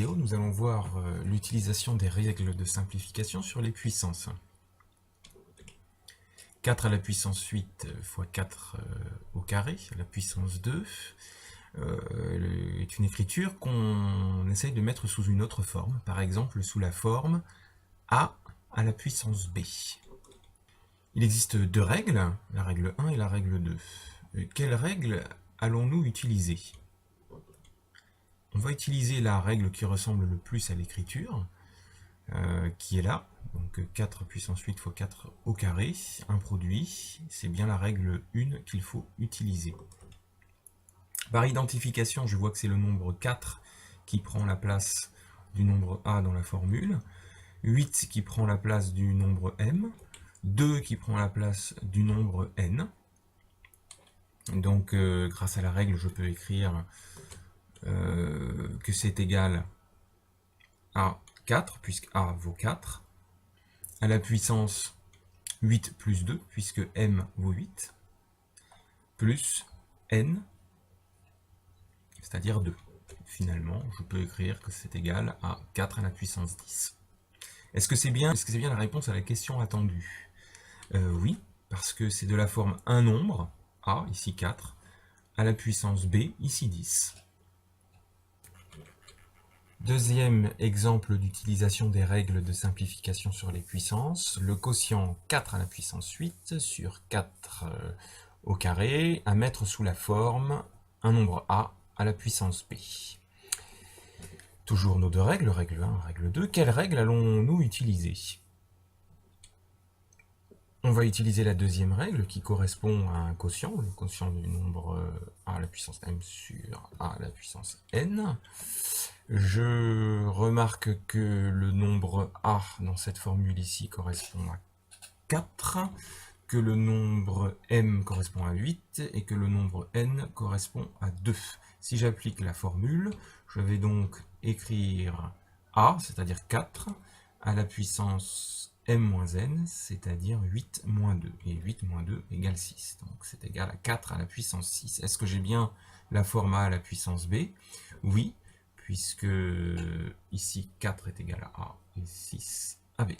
vidéo, nous allons voir l'utilisation des règles de simplification sur les puissances. 4 à la puissance 8 fois 4 au carré, à la puissance 2, est une écriture qu'on essaye de mettre sous une autre forme, par exemple sous la forme a à la puissance b. Il existe deux règles, la règle 1 et la règle 2. Quelle règle allons-nous utiliser? On va utiliser la règle qui ressemble le plus à l'écriture, qui est là, donc 4 puissance 8 fois 4 au carré, un produit, c'est bien la règle 1 qu'il faut utiliser. Par identification, je vois que c'est le nombre 4 qui prend la place du nombre A dans la formule, 8 qui prend la place du nombre M, 2 qui prend la place du nombre N. Donc grâce à la règle, je peux écrire que c'est égal à 4, puisque A vaut 4, à la puissance 8 plus 2, puisque M vaut 8, plus N, c'est-à-dire 2. Finalement, je peux écrire que c'est égal à 4 à la puissance 10. Est-ce que c'est bien la réponse à la question attendue? Oui, parce que c'est de la forme un nombre, A, ici 4, à la puissance B, ici 10. Deuxième exemple d'utilisation des règles de simplification sur les puissances, le quotient 4 à la puissance 8 sur 4 au carré, à mettre sous la forme un nombre A à la puissance B. Toujours nos deux règles, règle 1, règle 2. Quelle règle allons-nous utiliser? On va utiliser la deuxième règle qui correspond à un quotient, le quotient du nombre A à la puissance M sur A à la puissance N. Je remarque que le nombre A dans cette formule ici correspond à 4, que le nombre M correspond à 8 et que le nombre N correspond à 2. Si j'applique la formule, je vais donc écrire A, c'est-à-dire 4, à la puissance M moins N, c'est-à-dire 8 moins 2. Et 8 moins 2 égale 6. Donc c'est égal à 4 à la puissance 6. Est-ce que j'ai bien la forme A à la puissance B? Oui, puisque ici 4 est égal à A et 6 à B.